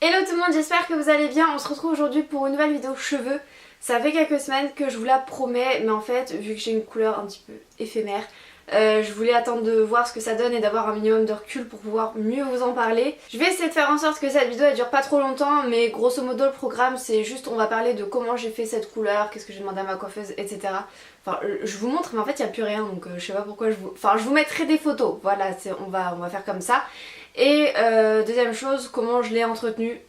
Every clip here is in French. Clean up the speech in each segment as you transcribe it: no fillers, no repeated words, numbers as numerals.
Hello tout le monde, j'espère que vous allez bien. On se retrouve aujourd'hui pour une nouvelle vidéo cheveux. Ça fait quelques semaines que je vous la promets, mais en fait, vu que j'ai une couleur un petit peu éphémère, je voulais attendre de voir ce que ça donne et d'avoir un minimum de recul pour pouvoir mieux vous en parler. Je vais essayer de faire en sorte que cette vidéo elle dure pas trop longtemps, mais grosso modo le programme c'est juste on va parler de comment j'ai fait cette couleur, qu'est-ce que j'ai demandé à ma coiffeuse, etc. Enfin je vous montre mais en fait il n'y a plus rien donc je sais pas pourquoi je vous... Enfin je vous mettrai des photos, voilà on va faire comme ça. Et deuxième chose, comment je l'ai entretenu.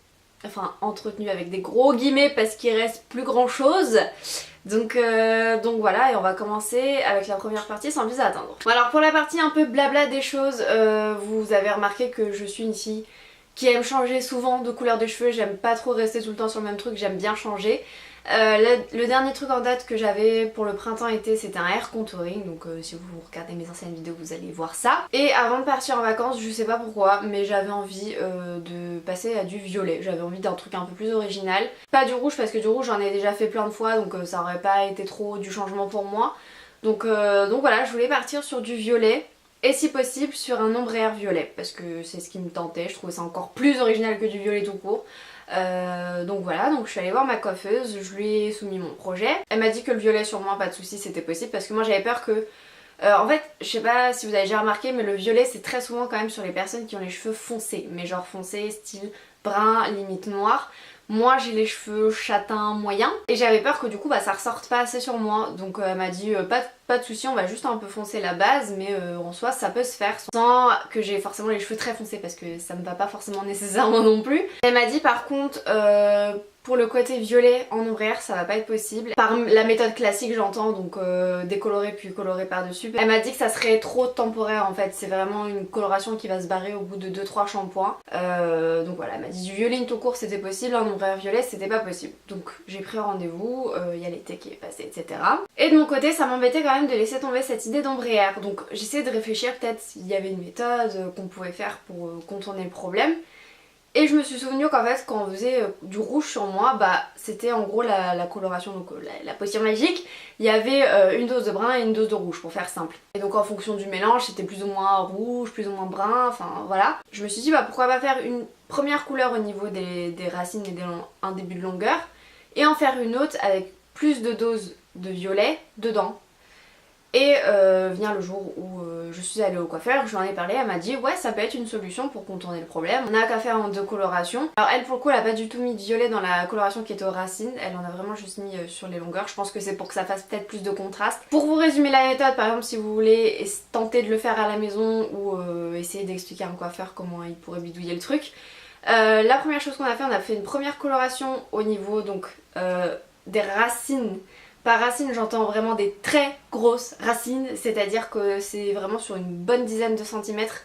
Enfin entretenu avec des gros guillemets parce qu'il reste plus grand chose. Donc voilà, et on va commencer avec la première partie sans plus attendre. Bon, alors pour la partie un peu blabla des choses, vous avez remarqué que je suis une fille qui aime changer souvent de couleur de cheveux. J'aime pas trop rester tout le temps sur le même truc, j'aime bien changer. Le dernier truc en date que j'avais pour le printemps-été c'était un hair contouring, donc si vous regardez mes anciennes vidéos vous allez voir ça. Et avant de partir en vacances, je sais pas pourquoi, mais j'avais envie de passer à du violet, j'avais envie d'un truc un peu plus original. Pas du rouge parce que du rouge j'en ai déjà fait plein de fois donc ça aurait pas été trop du changement pour moi. Donc voilà, je voulais partir sur du violet. Et si possible sur un ombrière violet parce que c'est ce qui me tentait, je trouvais ça encore plus original que du violet tout court. Donc voilà, donc je suis allée voir ma coiffeuse, je lui ai soumis mon projet. Elle m'a dit que le violet sur moi pas de soucis c'était possible parce que moi j'avais peur que... en fait je sais pas si vous avez déjà remarqué mais le violet c'est très souvent quand même sur les personnes qui ont les cheveux foncés. Mais genre foncés style brun limite noir. Moi j'ai les cheveux châtains moyens et j'avais peur que du coup ça ressorte pas assez sur moi. Donc elle m'a dit pas de soucis, on va juste un peu foncer la base mais en soi ça peut se faire sans que j'ai forcément les cheveux très foncés parce que ça me va pas forcément nécessairement non plus. Elle m'a dit par contre pour le côté violet en ombrière ça va pas être possible. Par la méthode classique j'entends, donc décolorer puis colorer par dessus. Elle m'a dit que ça serait trop temporaire en fait, c'est vraiment une coloration qui va se barrer au bout de 2-3 shampoings. Donc voilà, elle m'a dit du violet tout court c'était possible, en ombrière violet c'était pas possible. Donc j'ai pris rendez-vous, il y a l'été qui est passé etc. Et de mon côté ça m'embêtait quand même de laisser tomber cette idée d'ombrière. Donc j'essayais de réfléchir peut-être s'il y avait une méthode qu'on pouvait faire pour contourner le problème. Et je me suis souvenu qu'en fait quand on faisait du rouge sur moi, c'était en gros la coloration, donc la potion magique. Il y avait une dose de brun et une dose de rouge pour faire simple. Et donc en fonction du mélange c'était plus ou moins rouge, plus ou moins brun, enfin voilà. Je me suis dit pourquoi pas faire une première couleur au niveau des racines et un début de longueur. Et en faire une autre avec plus de doses de violet dedans. Et vient le jour où je suis allée au coiffeur, je lui en ai parlé, elle m'a dit ouais ça peut être une solution pour contourner le problème. On n'a qu'à faire en deux colorations. Alors elle pour le coup elle a pas du tout mis de violet dans la coloration qui était aux racines, elle en a vraiment juste mis sur les longueurs. Je pense que c'est pour que ça fasse peut-être plus de contraste. Pour vous résumer la méthode, par exemple si vous voulez tenter de le faire à la maison ou essayer d'expliquer à un coiffeur comment il pourrait bidouiller le truc. La première chose qu'on a fait une première coloration au niveau donc des racines. Par racine j'entends vraiment des très grosses racines, c'est-à-dire que c'est vraiment sur une bonne dizaine de centimètres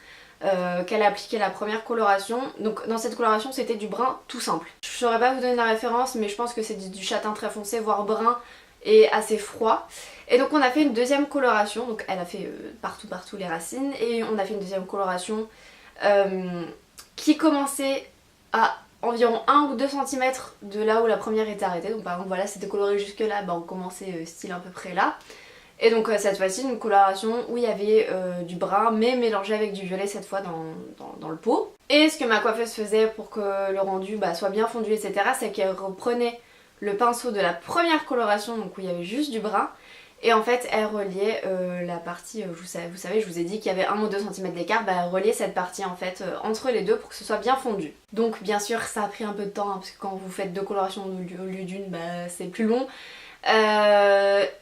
qu'elle a appliqué la première coloration. Donc dans cette coloration c'était du brun tout simple. Je saurais pas vous donner la référence mais je pense que c'est du châtain très foncé voire brun et assez froid. Et donc on a fait une deuxième coloration, donc elle a fait partout les racines et on a fait une deuxième coloration qui commençait à environ 1 ou 2 cm de là où la première était arrêtée. Donc par exemple voilà c'était coloré jusque là, on commençait style à peu près là. Et donc cette fois-ci une coloration où il y avait du brun mais mélangé avec du violet cette fois dans le pot. Et ce que ma coiffeuse faisait pour que le rendu soit bien fondu etc, c'est qu'elle reprenait le pinceau de la première coloration donc où il y avait juste du brun. Et en fait elle reliait la partie, vous savez je vous ai dit qu'il y avait 1 ou 2 cm d'écart, elle reliait cette partie en fait entre les deux pour que ce soit bien fondu. Donc bien sûr ça a pris un peu de temps parce que quand vous faites 2 colorations au lieu d'une c'est plus long.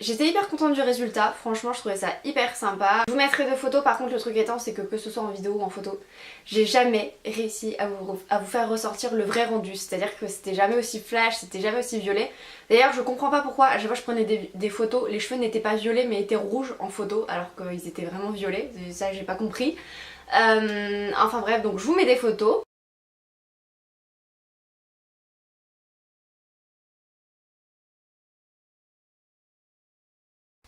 J'étais hyper contente du résultat, franchement je trouvais ça hyper sympa. Je vous mettrai des photos, par contre le truc étant c'est que ce soit en vidéo ou en photo, j'ai jamais réussi à vous faire ressortir le vrai rendu. C'est-à-dire que c'était jamais aussi flash, c'était jamais aussi violet. D'ailleurs je comprends pas pourquoi à chaque fois je prenais des photos, les cheveux n'étaient pas violets mais étaient rouges en photo alors qu'ils étaient vraiment violets, ça j'ai pas compris. Enfin bref, donc je vous mets des photos.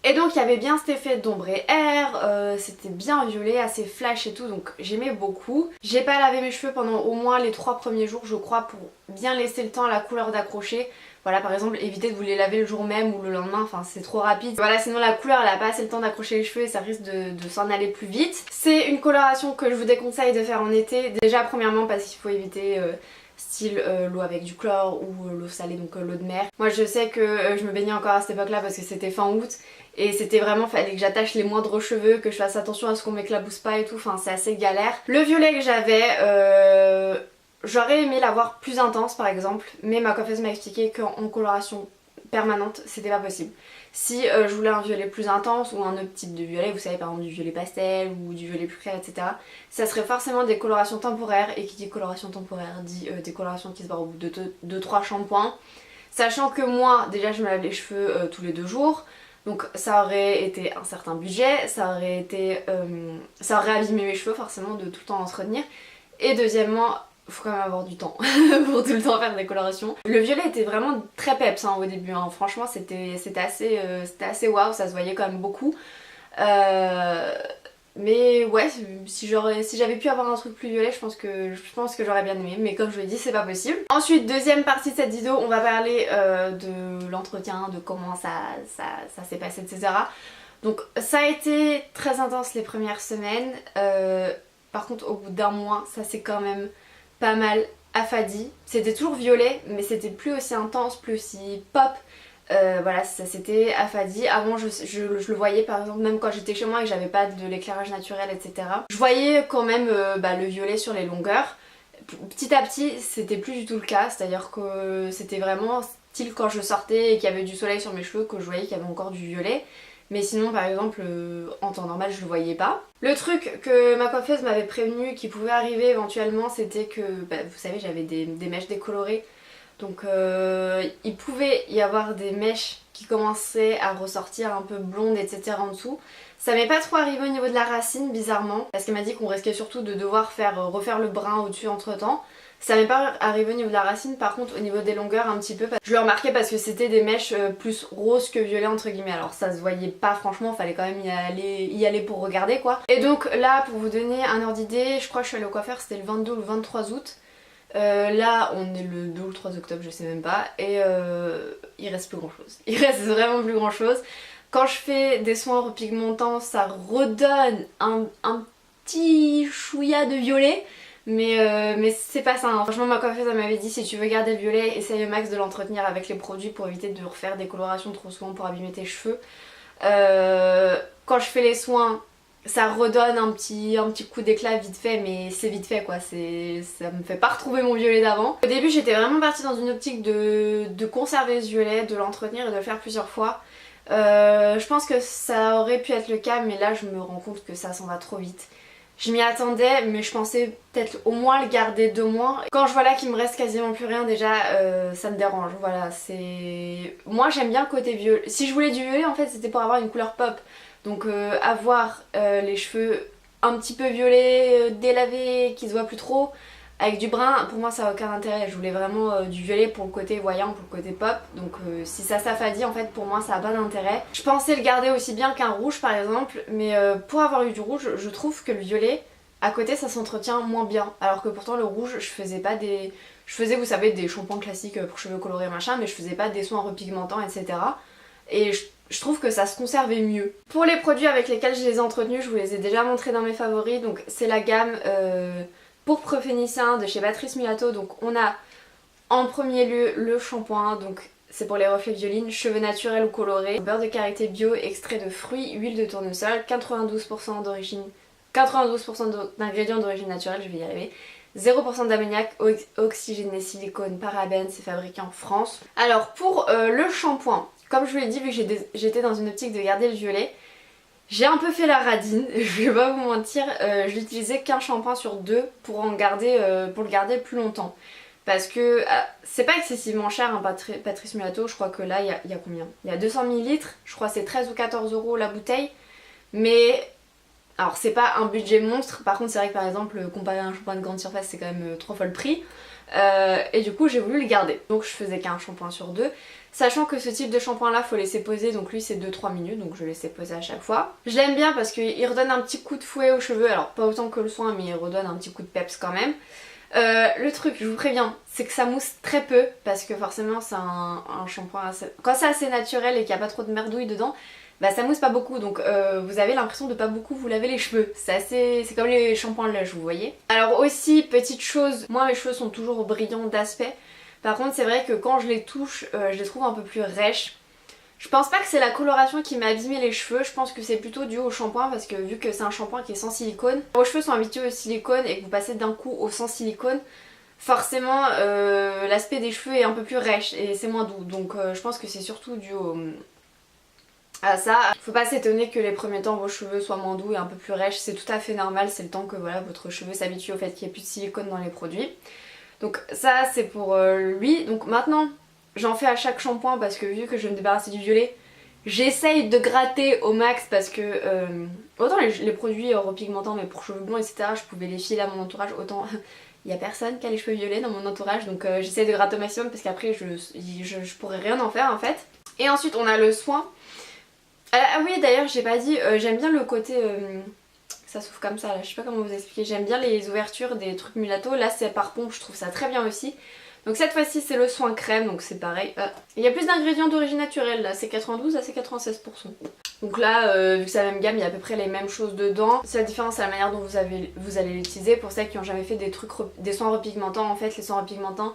Et donc il y avait bien cet effet d'ombre et air, c'était bien violet, assez flash et tout, donc j'aimais beaucoup. J'ai pas lavé mes cheveux pendant au moins les 3 premiers jours je crois pour bien laisser le temps à la couleur d'accrocher. Voilà par exemple évitez de vous les laver le jour même ou le lendemain, enfin c'est trop rapide. Voilà sinon la couleur elle a pas assez le temps d'accrocher les cheveux et ça risque de s'en aller plus vite. C'est une coloration que je vous déconseille de faire en été. Déjà premièrement parce qu'il faut éviter style l'eau avec du chlore ou l'eau salée, donc l'eau de mer. Moi je sais que je me baignais encore à cette époque là parce que c'était fin août et c'était vraiment, fallait que j'attache les moindres cheveux, que je fasse attention à ce qu'on m'éclabousse pas et tout, enfin c'est assez galère. Le violet que j'avais, j'aurais aimé l'avoir plus intense par exemple, mais ma coiffeuse m'a expliqué qu'en coloration permanente c'était pas possible. Si je voulais un violet plus intense ou un autre type de violet, vous savez par exemple du violet pastel ou du violet plus clair, etc. Ça serait forcément des colorations temporaires, et qui dit coloration temporaire dit des colorations qui se barrent au bout de 2-3 shampoings. Sachant que moi déjà je me lave les cheveux tous les 2 jours, donc ça aurait été un certain budget, ça aurait abîmé mes cheveux forcément de tout le temps entretenir. Et deuxièmement, faut quand même avoir du temps pour tout le temps faire des colorations. Le violet était vraiment très peps au début, hein. Franchement c'était assez waouh, ça se voyait quand même beaucoup. Mais ouais, si j'avais pu avoir un truc plus violet, je pense que j'aurais bien aimé, mais comme je l'ai dit, c'est pas possible. Ensuite, deuxième partie de cette vidéo, on va parler de l'entretien, de comment ça s'est passé, etc. Donc ça a été très intense les premières semaines. Par contre, au bout d'un mois, ça s'est quand même pas mal affadi. C'était toujours violet, mais c'était plus aussi intense, plus aussi pop. Voilà, ça s'était affadi. Avant je le voyais par exemple même quand j'étais chez moi et que j'avais pas de l'éclairage naturel, etc. Je voyais quand même le violet sur les longueurs. Petit à petit c'était plus du tout le cas, c'est-à-dire que c'était vraiment style quand je sortais et qu'il y avait du soleil sur mes cheveux que je voyais qu'il y avait encore du violet. Mais sinon par exemple en temps normal je le voyais pas. Le truc que ma coiffeuse m'avait prévenu qui pouvait arriver éventuellement, c'était que vous savez j'avais des mèches décolorées. Donc il pouvait y avoir des mèches qui commençaient à ressortir un peu blondes, etc. en dessous. Ça m'est pas trop arrivé au niveau de la racine bizarrement, parce qu'elle m'a dit qu'on risquait surtout de devoir refaire le brin au dessus entre temps. Ça m'est pas arrivé au niveau de la racine, par contre au niveau des longueurs un petit peu. Je l'ai remarqué parce que c'était des mèches plus roses que violet entre guillemets. Alors ça se voyait pas franchement, fallait quand même y aller pour regarder quoi. Et donc là pour vous donner un ordre d'idée, je crois que je suis allée au coiffeur, c'était le 22 ou le 23 août. Là on est le 2 ou le 3 octobre, je sais même pas, et il reste plus grand chose. Il reste vraiment plus grand chose. Quand je fais des soins repigmentants, ça redonne un petit chouïa de violet, mais c'est pas ça, hein. Franchement ma coiffeuse elle m'avait dit si tu veux garder le violet, essaye au max de l'entretenir avec les produits pour éviter de refaire des colorations trop souvent pour abîmer tes cheveux. Quand je fais les soins, ça redonne un petit coup d'éclat vite fait, mais c'est vite fait quoi, ça me fait pas retrouver mon violet d'avant. Au début j'étais vraiment partie dans une optique de conserver ce violet, de l'entretenir et de le faire plusieurs fois. Je pense que ça aurait pu être le cas, mais là je me rends compte que ça s'en va trop vite. Je m'y attendais, mais je pensais peut-être au moins le garder 2 mois. Quand je vois là qu'il me reste quasiment plus rien déjà, ça me dérange. Voilà, c'est... Moi j'aime bien le côté violet. Si je voulais du violet en fait c'était pour avoir une couleur pop. Donc avoir les cheveux un petit peu violets, délavés, qui se voient plus trop, avec du brun, pour moi ça n'a aucun intérêt. Je voulais vraiment du violet pour le côté voyant, pour le côté pop. Donc si ça s'affadit en fait pour moi ça n'a pas d'intérêt. Je pensais le garder aussi bien qu'un rouge par exemple, mais pour avoir eu du rouge, je trouve que le violet, à côté ça s'entretient moins bien. Alors que pourtant le rouge, je faisais pas des... Je faisais vous savez des shampoings classiques pour cheveux colorés machin, mais je faisais pas des soins repigmentants etc. Et je trouve que ça se conservait mieux. Pour les produits avec lesquels je les ai entretenus, je vous les ai déjà montrés dans mes favoris. Donc c'est la gamme pourpre phénicien de chez Patrice Mulato. Donc on a en premier lieu le shampoing, donc c'est pour les reflets violines, cheveux naturels ou colorés. Beurre de karité bio, extrait de fruits, huile de tournesol, 92% d'origine... 92% d'ingrédients d'origine naturelle, je vais y arriver. 0% d'ammoniac, oxygéné, silicone, parabènes, c'est fabriqué en France. Alors pour le shampoing, comme je vous l'ai dit, vu que j'étais dans une optique de garder le violet, j'ai un peu fait la radine, je vais pas vous mentir, je l'utilisais qu'un shampoing sur 2 pour le garder plus longtemps. Parce que c'est pas excessivement cher, hein, Patrice Mulato, je crois que là il y a combien? Il y a 200 ml, je crois que c'est 13 ou 14 € la bouteille, mais... Alors c'est pas un budget monstre, par contre c'est vrai que par exemple comparé à un shampoing de grande surface c'est quand même 3 fois le prix. Et du coup j'ai voulu le garder, donc je faisais qu'un shampoing sur 2. Sachant que ce type de shampoing là faut laisser poser, donc lui c'est 2-3 minutes, donc je laissais poser à chaque fois. Je l'aime bien parce qu'il redonne un petit coup de fouet aux cheveux, alors pas autant que le soin mais il redonne un petit coup de peps quand même. Le truc, je vous préviens, c'est que ça mousse très peu parce que forcément c'est un shampoing assez... Quand c'est assez naturel et qu'il n'y a pas trop de merdouille dedans, bah ça mousse pas beaucoup, donc vous avez l'impression de pas beaucoup vous laver les cheveux. C'est comme les shampoings lèche, vous voyez. Alors aussi, petite chose, moi mes cheveux sont toujours brillants d'aspect. Par contre c'est vrai que quand je les touche, je les trouve un peu plus rêches. Je pense pas que c'est la coloration qui m'a abîmé les cheveux, je pense que c'est plutôt dû au shampoing parce que vu que c'est un shampoing qui est sans silicone, vos cheveux sont habitués au silicone et que vous passez d'un coup au sans silicone, forcément l'aspect des cheveux est un peu plus rêche et c'est moins doux. Donc je pense que c'est surtout dû à ça. Faut pas s'étonner que les premiers temps vos cheveux soient moins doux et un peu plus rêches, c'est tout à fait normal, c'est le temps que voilà, votre cheveu s'habitue au fait qu'il n'y ait plus de silicone dans les produits. Donc ça c'est pour lui. Donc maintenant j'en fais à chaque shampoing parce que vu que je vais me débarrasser du violet, j'essaye de gratter au max parce que autant les produits repigmentants mais pour cheveux blonds etc je pouvais les filer à mon entourage, autant il y a personne qui a les cheveux violets dans mon entourage, donc j'essaye de gratter au maximum parce qu'après je pourrais rien en faire en fait. Et ensuite on a le soin. Ah oui d'ailleurs j'ai pas dit, j'aime bien le côté ça s'ouvre comme ça là, je sais pas comment vous expliquer, j'aime bien les ouvertures des trucs mulatto, là c'est par pompe, je trouve ça très bien aussi. Donc cette fois-ci c'est le soin crème, donc c'est pareil. Il y a plus d'ingrédients d'origine naturelle, là c'est 92, là c'est 96%. Donc là vu que c'est la même gamme, il y a à peu près les mêmes choses dedans. C'est la différence à la manière dont vous allez l'utiliser. Pour celles qui n'ont jamais fait des soins repigmentants, en fait les soins repigmentants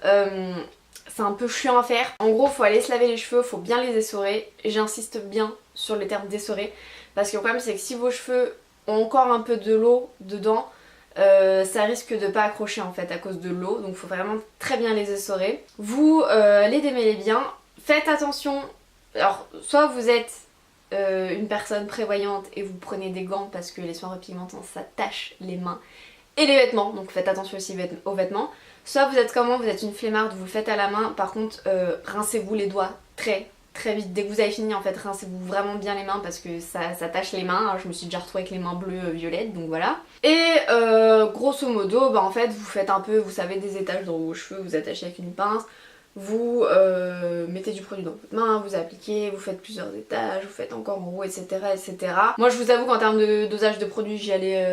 c'est un peu chiant à faire. En gros faut aller se laver les cheveux, faut bien les essorer. Et j'insiste bien sur le terme d'essorer. Parce que le problème c'est que si vos cheveux ont encore un peu de l'eau dedans, ça risque de pas accrocher en fait à cause de l'eau. Donc faut vraiment très bien les essorer. Vous les démêlez bien. Faites attention. Alors soit vous êtes une personne prévoyante et vous prenez des gants parce que les soins repigmentants ça tâche les mains et les vêtements. Donc faites attention aussi aux vêtements. Soit vous êtes comment, vous êtes une flemmarde, vous le faites à la main. Par contre rincez-vous les doigts très vite. Dès que vous avez fini en fait rincez-vous vraiment bien les mains parce que ça tâche les mains. Alors, je me suis déjà retrouvée avec les mains bleues violettes, donc voilà. Et grosso modo bah en fait vous faites un peu, vous savez, des étages dans vos cheveux, vous attachez avec une pince. Vous mettez du produit dans votre main, vous appliquez, vous faites plusieurs étages, vous faites encore en haut, etc. etc. Moi je vous avoue qu'en termes de dosage de produit j'y allais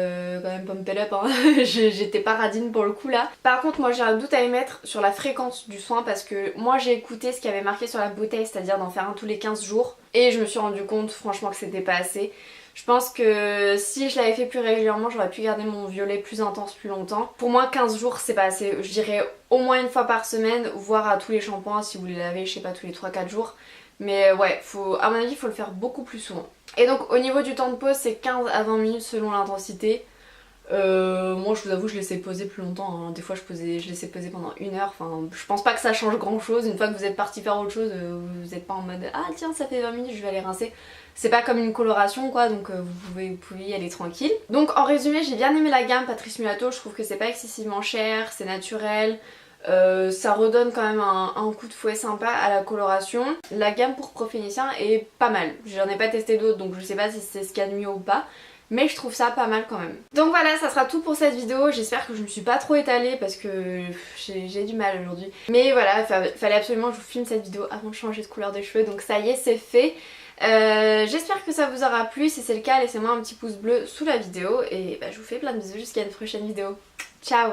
quand même pump it up, hein. J'étais pas radine pour le coup là. Par contre moi j'ai un doute à émettre sur la fréquence du soin parce que moi j'ai écouté ce qui avait marqué sur la bouteille, c'est-à-dire d'en faire un tous les 15 jours. Et je me suis rendu compte franchement que c'était pas assez. Je pense que si je l'avais fait plus régulièrement, j'aurais pu garder mon violet plus intense plus longtemps. Pour moi 15 jours c'est pas assez, je dirais au moins une fois par semaine, voire à tous les shampoings si vous les lavez, je sais pas, tous les 3-4 jours. Mais ouais, à mon avis il faut le faire beaucoup plus souvent. Et donc au niveau du temps de pause c'est 15 à 20 minutes selon l'intensité. Moi je vous avoue je laissais poser plus longtemps, hein. Des fois je laissais poser pendant 1 heure, enfin je pense pas que ça change grand chose. Une fois que vous êtes parti faire autre chose, vous êtes pas en mode ah tiens ça fait 20 minutes je vais aller rincer. C'est pas comme une coloration quoi, donc vous pouvez y aller tranquille. Donc en résumé j'ai bien aimé la gamme Patrice Mulatto, je trouve que c'est pas excessivement cher, c'est naturel. Ça redonne quand même un coup de fouet sympa à la coloration. La gamme pour Pro-Phénicien est pas mal, j'en ai pas testé d'autres donc je sais pas si c'est ce qu'il y a de mieux ou pas. Mais je trouve ça pas mal quand même. Donc voilà, ça sera tout pour cette vidéo. J'espère que je me suis pas trop étalée parce que j'ai du mal aujourd'hui. Mais voilà, fallait absolument que je vous filme cette vidéo avant de changer de couleur de cheveux. Donc ça y est, c'est fait. J'espère que ça vous aura plu. Si c'est le cas, laissez-moi un petit pouce bleu sous la vidéo. Et bah, je vous fais plein de bisous jusqu'à une prochaine vidéo. Ciao!